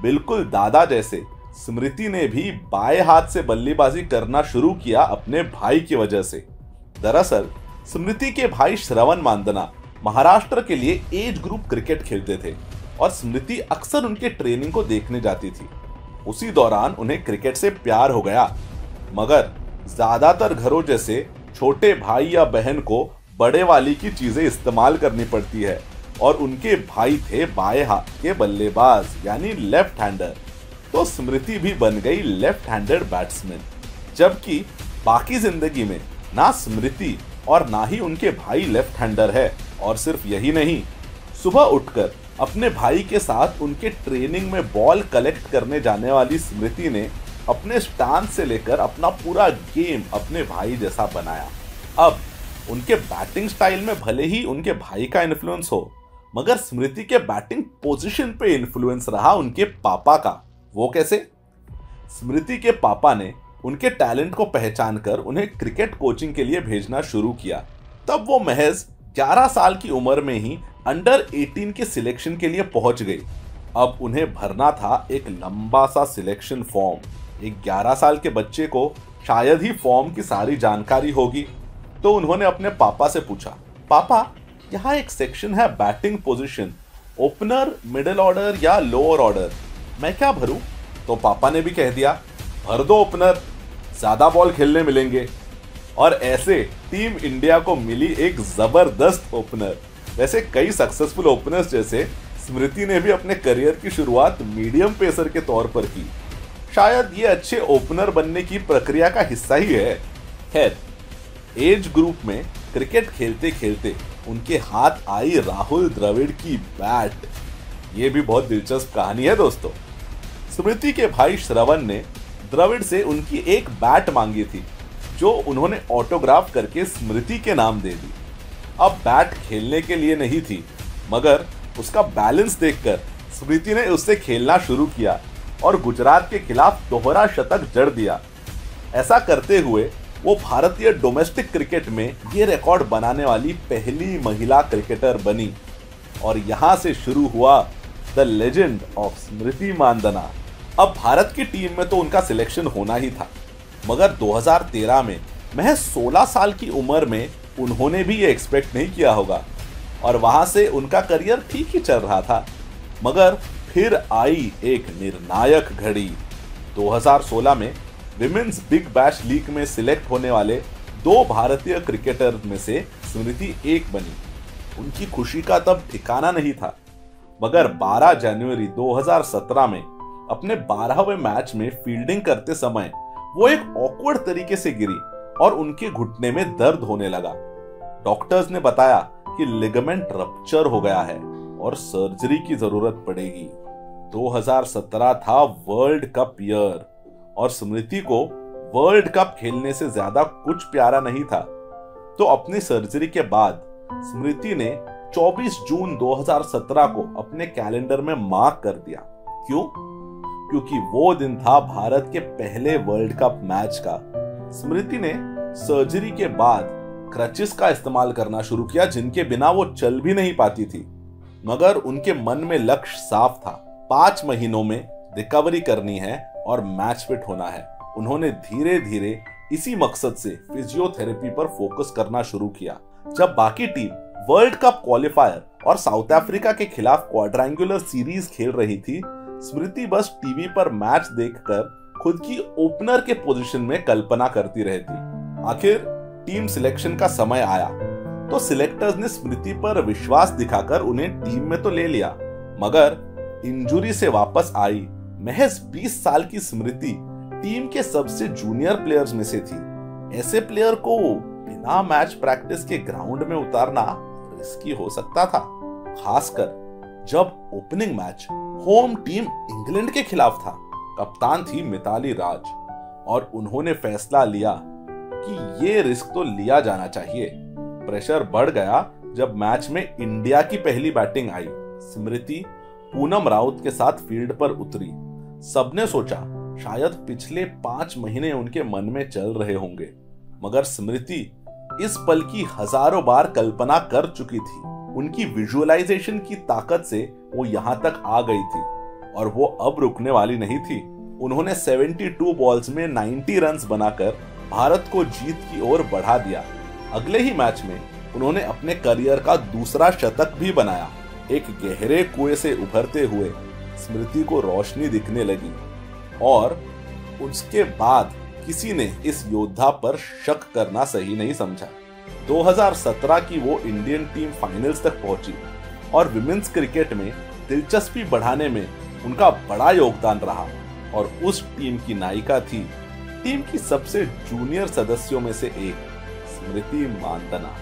बिल्कुल दादा जैसे स्मृति ने भी बाएं हाथ से बल्लेबाजी करना शुरू किया अपने भाई की वजह से। दरअसल स्मृति के भाई श्रवण मांदना महाराष्ट्र के लिए एज ग्रुप क्रिकेट खेलते थे और स्मृति अक्सर उनके ट्रेनिंग को देखने जाती थी। उसी दौरान उन्हें क्रिकेट से प्यार हो गया, मगर ज्यादातर घरों जैसे छोटे भाई या बहन को बड़े वाली की चीजें इस्तेमाल करनी पड़ती है और उनके भाई थे बाएं हाथ के बल्लेबाज यानी लेफ्ट हैंडर, तो स्मृति भी बन गई लेफ्ट हैंडेड बैट्समैन। जबकि बाकी जिंदगी में ना स्मृति और ना ही उनके भाई लेफ्ट हैंडर है। और सिर्फ यही नहीं, सुबह उठकर अपने भाई के साथ उनके ट्रेनिंग में बॉल कलेक्ट करने जाने वाली स्मृति ने अपने स्टांस से लेकर अपना पूरा गेम अपने भाई जैसा बनाया। अब उनके बैटिंग स्टाइल में भले ही उनके भाई का इन्फ्लुएंस हो, मगर स्मृति के बैटिंग पोजीशन पे इन्फ्लुएंस रहा उनके पापा का। वो कैसे? स्मृति के पापा ने उनके टैलेंट को पहचान कर उन्हें क्रिकेट कोचिंग के लिए भेजना शुरू किया। तब वो महज 11 साल की उम्र में ही अंडर 18 के सिलेक्शन के लिए पहुंच गई। अब उन्हें भरना था एक लंबा सा सिलेक्शन फॉर्म। एक 11 साल के बच्चे को शायद ही फॉर्म की सारी जानकारी होगी, तो उन्होंने अपने पापा से पूछा, पापा यहाँ एक सेक्शन है batting position, opener, middle order या लोअर ऑर्डर, मैं क्या भरूं? तो पापा ने भी कह दिया, भर दो ओपनर, ज्यादा बॉल खेलने मिलेंगे। और ऐसे टीम इंडिया को मिली एक जबरदस्त ओपनर। वैसे कई सक्सेसफुल ओपनर्स जैसे स्मृति ने भी अपने करियर की शुरुआत मीडियम पेसर के तौर पर की। शायद ये अच्छे ओपनर बनने की प्रक्रिया का हिस्सा ही है। खैर, एज ग्रुप में क्रिकेट खेलते खेलते उनके हाथ आई राहुल द्रविड़ की बैट। ये भी बहुत दिलचस्प कहानी है दोस्तों। स्मृति के भाई श्रवण ने द्रविड़ से उनकी एक बैट मांगी थी, जो उन्होंने ऑटोग्राफ करके स्मृति के नाम दे दी। अब बैट खेलने के लिए नहीं थी, मगर उसका बैलेंस देखकर स्मृति ने उससे खेलना शुरू किया और गुजरात के खिलाफ दोहरा शतक जड़ दिया। ऐसा करते हुए वो भारतीय डोमेस्टिक क्रिकेट में ये रिकॉर्ड बनाने वाली पहली महिला क्रिकेटर बनी। और यहां से शुरू हुआ द लेजेंड ऑफ स्मृति मांदना। अब भारत की टीम में तो उनका सिलेक्शन होना ही था, मगर 2013 में महज 16 साल की उम्र में उन्होंने भी ये एक्सपेक्ट नहीं किया होगा। और वहां से उनका करियर ठीक ही चल रहा था, मगर फिर आई एक निर्णायक घड़ी। 2016 में विमेन्स बिग बैश लीग में सिलेक्ट होने वाले 2 भारतीय क्रिकेटर में से स्मृति एक बनी। उनकी खुशी का तब ठिकाना नहीं था, मगर 12 जनवरी 2017 में अपने 12वें मैच में फील्डिंग करते समय वो एक ऑकवर्ड तरीके से गिरी और उनके घुटने में दर्द होने लगा। डॉक्टर्स ने बताया कि लिगामेंट रप्चर हो गया है और सर्जरी की जरूरत पड़ेगी। 2017 था वर्ल्ड कप ईयर और स्मृति को वर्ल्ड कप खेलने से ज्यादा कुछ प्यारा नहीं था। तो अपनी सर्जरी के बाद स्मृति ने 24 जून 2017 को अपने कैलेंडर में मार्क कर दिया। क्यों? क्योंकि वो दिन था भारत के पहले वर्ल्ड कप मैच का। स्मृति ने सर्जरी के बाद क्रचेस का इस्तेमाल करना शुरू किया, जिनके बिना वो चल भी नहीं पाती थी। मगर उनके मन में लक्ष्य साफ था, 5 महीनों में रिकवरी करनी है और मैच फिट होना है। उन्होंने धीरे धीरे इसी मकसद से फिजियोथेरेपी पर फोकस करना शुरू किया। जब बाकी टीम वर्ल्ड कप क्वालिफायर और साउथ अफ्रीका के खिलाफ क्वाड्रेंगुलर सीरीज खेल रही थी, स्मृति बस टीवी पर मैच देखकर खुद की ओपनर के पोजीशन में कल्पना करती रहती। आखिर टीम सिलेक्शन का समय आया तो सिलेक्टर्स ने स्मृति पर विश्वास दिखाकर उन्हें टीम में तो ले लिया, मगर इंजुरी से वापस आई महज 20 साल की स्मृति टीम के सबसे जूनियर प्लेयर्स में से थी। ऐसे प्लेयर को बिना मैच प्रैक्टिस के ग्राउंड में उतारना रिस्की हो सकता था, खासकर जब opening match home team England के खिलाफ था। कप्तान थी मिताली राज और उन्होंने फैसला लिया कि ये रिस्क तो लिया जाना चाहिए। प्रेशर बढ़ गया जब मैच में इंडिया की पहली बैटिंग आई। स्मृति पूनम राउत के साथ फील्ड पर उतरी। सबने सोचा शायद पिछले 5 महीने उनके मन में चल रहे होंगे, मगर स्मृति इस पल की हजारों बार कल्पना कर चुकी थी। उनकी विजुअलाइजेशन की ताकत से वो यहां तक आ गई थी। और वो अब रुकने वाली नहीं थी। उन्होंने 72 बॉल्स में 90 रन्स बनाकर भारत को जीत की ओर बढ़ा दिया। अगले ही मैच में उन्होंने अपने करियर का दूसरा शतक भी बनाया। एक गहरे कुएं से उभरते हुए स्मृति को रोशनी दिखने लगी और उसके बाद किसी ने इस योद्धा पर शक करना सही नहीं समझा। 2017 की वो इंडियन टीम फाइनल्स तक पहुंची और विमेंस क्रिकेट में दिलचस्पी बढ़ाने में उनका बड़ा योगदान रहा और उस टीम की नायिका थी टीम की सबसे जूनियर सदस्यों में से एक स्मृति मानधना।